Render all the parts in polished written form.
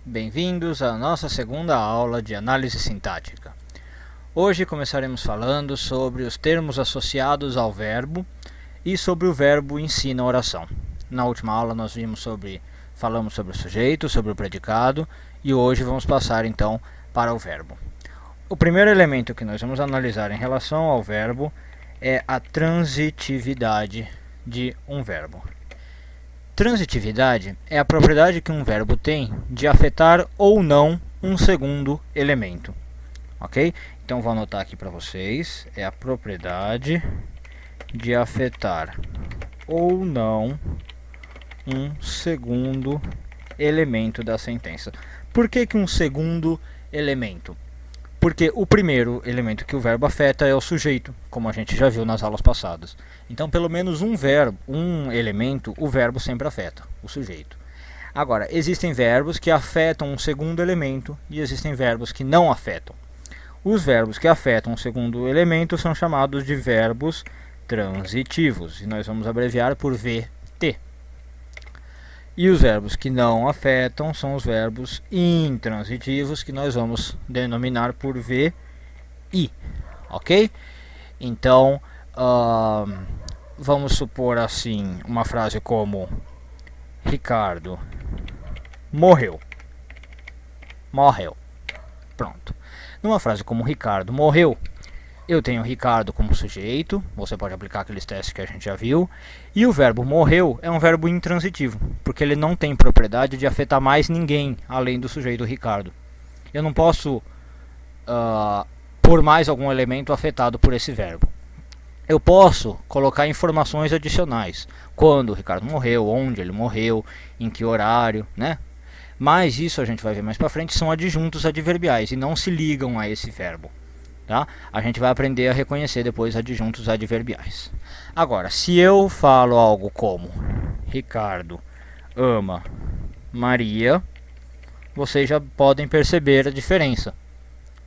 Bem-vindos à nossa segunda aula de análise sintática. Hoje começaremos falando sobre os termos associados ao verbo e sobre o verbo em si na oração. Na última aula nós falamos sobre o sujeito, sobre o predicado e hoje vamos passar então para o verbo. O primeiro elemento que nós vamos analisar em relação ao verbo é a transitividade de um verbo. Transitividade é a propriedade que um verbo tem de afetar ou não um segundo elemento. Ok? Então vou anotar aqui para vocês. É a propriedade de afetar ou não um segundo elemento da sentença. Por que um segundo elemento? Porque o primeiro elemento que o verbo afeta é o sujeito, como a gente já viu nas aulas passadas. Então, pelo menos um elemento, o verbo sempre afeta, o sujeito. Agora, existem verbos que afetam um segundo elemento e existem verbos que não afetam. Os verbos que afetam um segundo elemento são chamados de verbos transitivos, e nós vamos abreviar por VT. E os verbos que não afetam são os verbos intransitivos, que nós vamos denominar por VI. Ok? Então, vamos supor assim, uma frase como Ricardo morreu. Pronto. Numa frase como Ricardo morreu, eu tenho Ricardo como sujeito, você pode aplicar aqueles testes que a gente já viu, e o verbo morreu é um verbo intransitivo, porque ele não tem propriedade de afetar mais ninguém além do sujeito Ricardo. Eu não posso pôr mais algum elemento afetado por esse verbo. Eu posso colocar informações adicionais, quando o Ricardo morreu, onde ele morreu, em que horário, né? Mas isso a gente vai ver mais para frente, são adjuntos adverbiais e não se ligam a esse verbo. Tá? A gente vai aprender a reconhecer depois adjuntos adverbiais. Agora, se eu falo algo como Ricardo ama Maria, vocês já podem perceber a diferença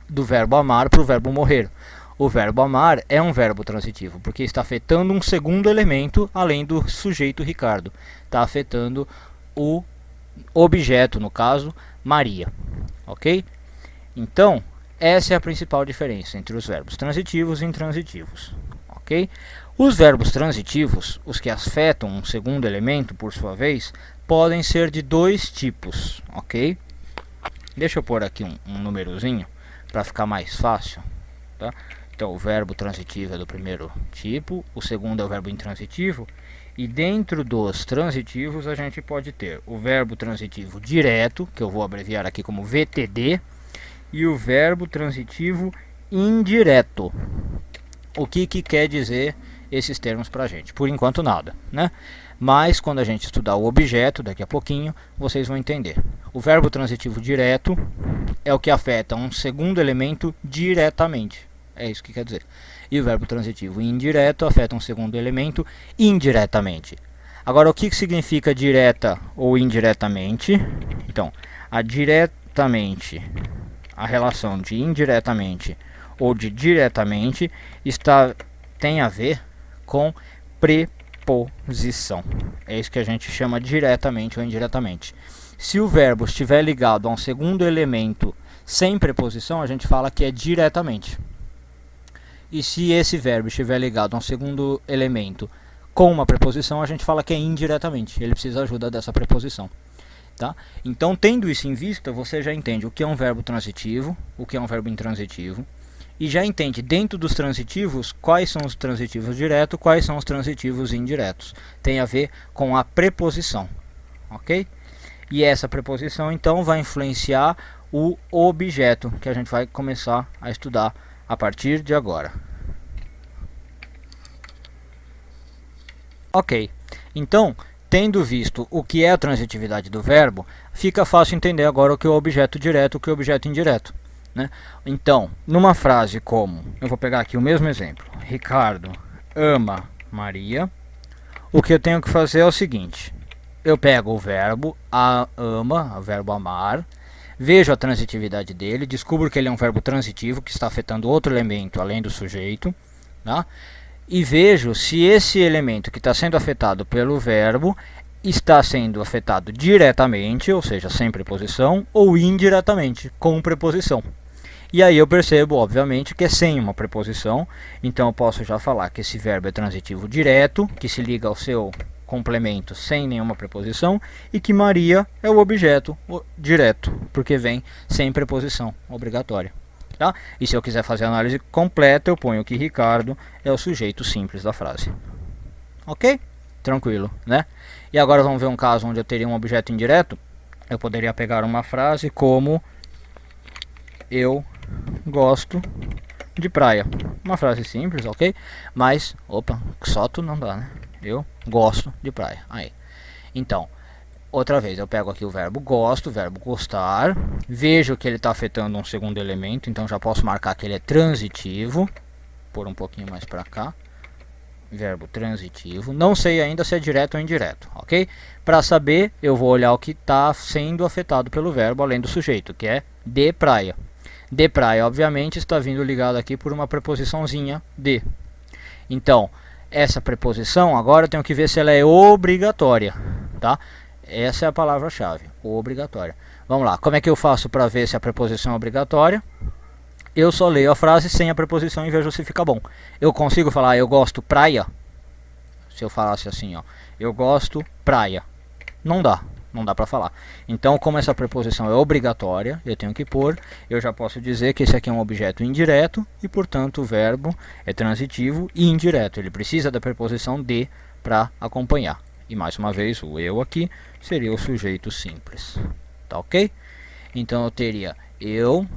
do verbo amar para o verbo morrer. O verbo amar é um verbo transitivo, porque está afetando um segundo elemento além do sujeito Ricardo. Está afetando o objeto, no caso, Maria. Ok? Então, essa é a principal diferença entre os verbos transitivos e intransitivos. Ok? Os verbos transitivos, os que afetam um segundo elemento, por sua vez, podem ser de dois tipos. Ok? Deixa eu pôr aqui um númerozinho para ficar mais fácil. Tá? Então, o verbo transitivo é do primeiro tipo, o segundo é o verbo intransitivo. E dentro dos transitivos a gente pode ter o verbo transitivo direto, que eu vou abreviar aqui como VTD, e o verbo transitivo indireto. O que quer dizer esses termos para a gente? Por enquanto nada, né? Mas quando a gente estudar o objeto, daqui a pouquinho, vocês vão entender. O verbo transitivo direto é o que afeta um segundo elemento diretamente. É isso que quer dizer. E o verbo transitivo indireto afeta um segundo elemento indiretamente. Agora, o que significa direta ou indiretamente? Então, a relação de indiretamente ou de diretamente tem a ver com preposição. É isso que a gente chama diretamente ou indiretamente. Se o verbo estiver ligado a um segundo elemento sem preposição, a gente fala que é diretamente. E se esse verbo estiver ligado a um segundo elemento com uma preposição, a gente fala que é indiretamente. Ele precisa da ajuda dessa preposição. Tá? Então, tendo isso em vista, você já entende o que é um verbo transitivo, o que é um verbo intransitivo, e já entende dentro dos transitivos quais são os transitivos diretos, quais são os transitivos indiretos. Tem a ver com a preposição, ok? E essa preposição, então, vai influenciar o objeto, que a gente vai começar a estudar a partir de agora. Ok, então, tendo visto o que é a transitividade do verbo, fica fácil entender agora o que é o objeto direto e o que é o objeto indireto, né? Então, numa frase como, eu vou pegar aqui o mesmo exemplo, Ricardo ama Maria, o que eu tenho que fazer é o seguinte, eu pego o verbo ama, o verbo amar, vejo a transitividade dele, descubro que ele é um verbo transitivo, que está afetando outro elemento além do sujeito, tá? E vejo se esse elemento que está sendo afetado pelo verbo está sendo afetado diretamente, ou seja, sem preposição, ou indiretamente, com preposição. E aí eu percebo, obviamente, que é sem uma preposição, então eu posso já falar que esse verbo é transitivo direto, que se liga ao seu complemento sem nenhuma preposição, e que Maria é o objeto direto, porque vem sem preposição obrigatória. Tá? E se eu quiser fazer a análise completa, eu ponho que Ricardo é o sujeito simples da frase. Ok? Tranquilo, né? E agora vamos ver um caso onde eu teria um objeto indireto. Eu poderia pegar uma frase como: eu gosto de praia. Uma frase simples, ok? Mas, opa, só tu não dá, né? Eu gosto de praia. Aí. Então, outra vez, eu pego aqui o verbo gosto, o verbo gostar. Vejo que ele está afetando um segundo elemento, então já posso marcar que ele é transitivo. Por um pouquinho mais para cá. Verbo transitivo. Não sei ainda se é direto ou indireto, ok? Para saber, eu vou olhar o que está sendo afetado pelo verbo, além do sujeito, que é de praia. De praia, obviamente, está vindo ligado aqui por uma preposiçãozinha de. Então, essa preposição, agora eu tenho que ver se ela é obrigatória, tá? Essa é a palavra-chave, obrigatória. Vamos lá, como é que eu faço para ver se a preposição é obrigatória? Eu só leio a frase sem a preposição e vejo se fica bom. Eu consigo falar eu gosto praia? Se eu falasse assim, ó, eu gosto praia. Não dá para falar. Então, como essa preposição é obrigatória, eu tenho que pôr, eu já posso dizer que esse aqui é um objeto indireto e, portanto, o verbo é transitivo e indireto. Ele precisa da preposição de para acompanhar. E, mais uma vez, o eu aqui seria o sujeito simples. Tá ok? Então, eu teria eu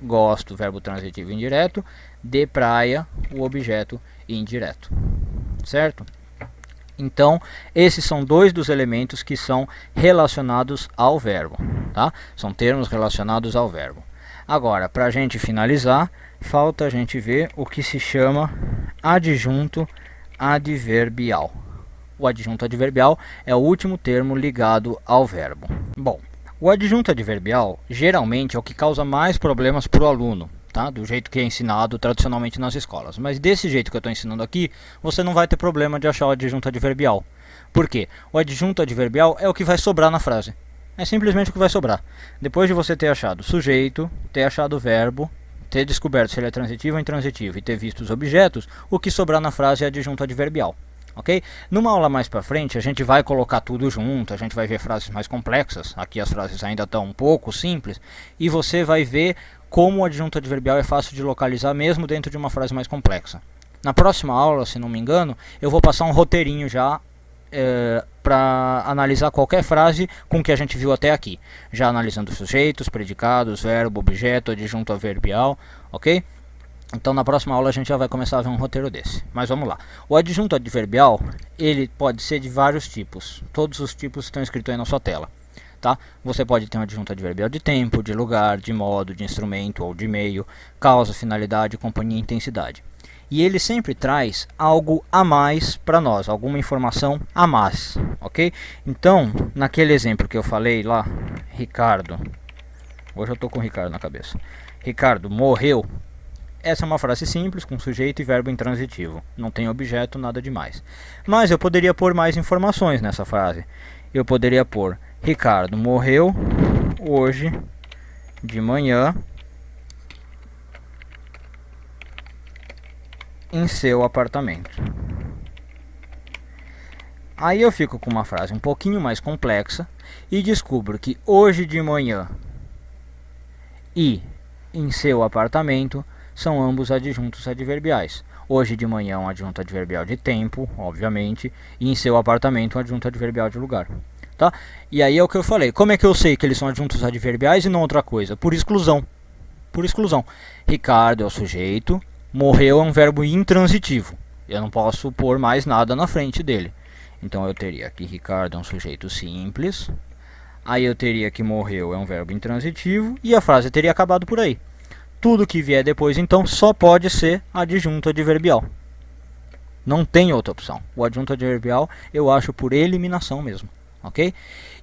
gosto, verbo transitivo indireto, de praia, o objeto indireto, certo? Então, esses são dois dos elementos que são relacionados ao verbo, tá? São termos relacionados ao verbo. Agora, para a gente finalizar, falta a gente ver o que se chama adjunto adverbial. O adjunto adverbial é o último termo ligado ao verbo. Bom, o adjunto adverbial geralmente é o que causa mais problemas para o aluno, tá? Do jeito que é ensinado tradicionalmente nas escolas. Mas desse jeito que eu estou ensinando aqui, você não vai ter problema de achar o adjunto adverbial. Por quê? O adjunto adverbial é o que vai sobrar na frase. É simplesmente o que vai sobrar. Depois de você ter achado o sujeito, ter achado o verbo, ter descoberto se ele é transitivo ou intransitivo e ter visto os objetos, o que sobrar na frase é adjunto adverbial. Ok? Numa aula mais para frente a gente vai colocar tudo junto, a gente vai ver frases mais complexas, aqui as frases ainda estão um pouco simples, e você vai ver como o adjunto adverbial é fácil de localizar mesmo dentro de uma frase mais complexa. Na próxima aula, se não me engano, eu vou passar um roteirinho já para analisar qualquer frase com o que a gente viu até aqui, já analisando sujeitos, predicados, verbo, objeto, adjunto adverbial, ok? Então na próxima aula a gente já vai começar a ver um roteiro desse. Mas vamos lá. O adjunto adverbial, ele pode ser de vários tipos. Todos os tipos estão escritos aí na sua tela. Tá? Você pode ter um adjunto adverbial de tempo, de lugar, de modo, de instrumento ou de meio, causa, finalidade, companhia e intensidade. E ele sempre traz algo a mais para nós, alguma informação a mais, ok? Então, naquele exemplo que eu falei lá, Ricardo, hoje eu estou com o Ricardo na cabeça. Ricardo morreu. Essa é uma frase simples, com sujeito e verbo intransitivo. Não tem objeto, nada demais. Mas eu poderia pôr mais informações nessa frase. Eu poderia pôr: Ricardo morreu hoje de manhã em seu apartamento. Aí eu fico com uma frase um pouquinho mais complexa e descubro que hoje de manhã e em seu apartamento são ambos adjuntos adverbiais. Hoje de manhã um adjunto adverbial de tempo, obviamente, e em seu apartamento um adjunto adverbial de lugar. Tá? E aí é o que eu falei. Como é que eu sei que eles são adjuntos adverbiais e não outra coisa? Por exclusão. Por exclusão. Ricardo é o sujeito, morreu é um verbo intransitivo. Eu não posso pôr mais nada na frente dele. Então eu teria que Ricardo é um sujeito simples. Aí eu teria que morreu é um verbo intransitivo e a frase teria acabado por aí. Tudo que vier depois, então, só pode ser adjunto adverbial. Não tem outra opção. O adjunto adverbial eu acho por eliminação mesmo, ok?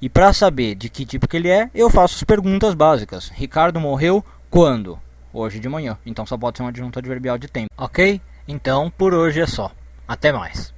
E para saber de que tipo que ele é, eu faço as perguntas básicas. Ricardo morreu quando? Hoje de manhã. Então só pode ser um adjunto adverbial de tempo, ok? Então, por hoje é só. Até mais.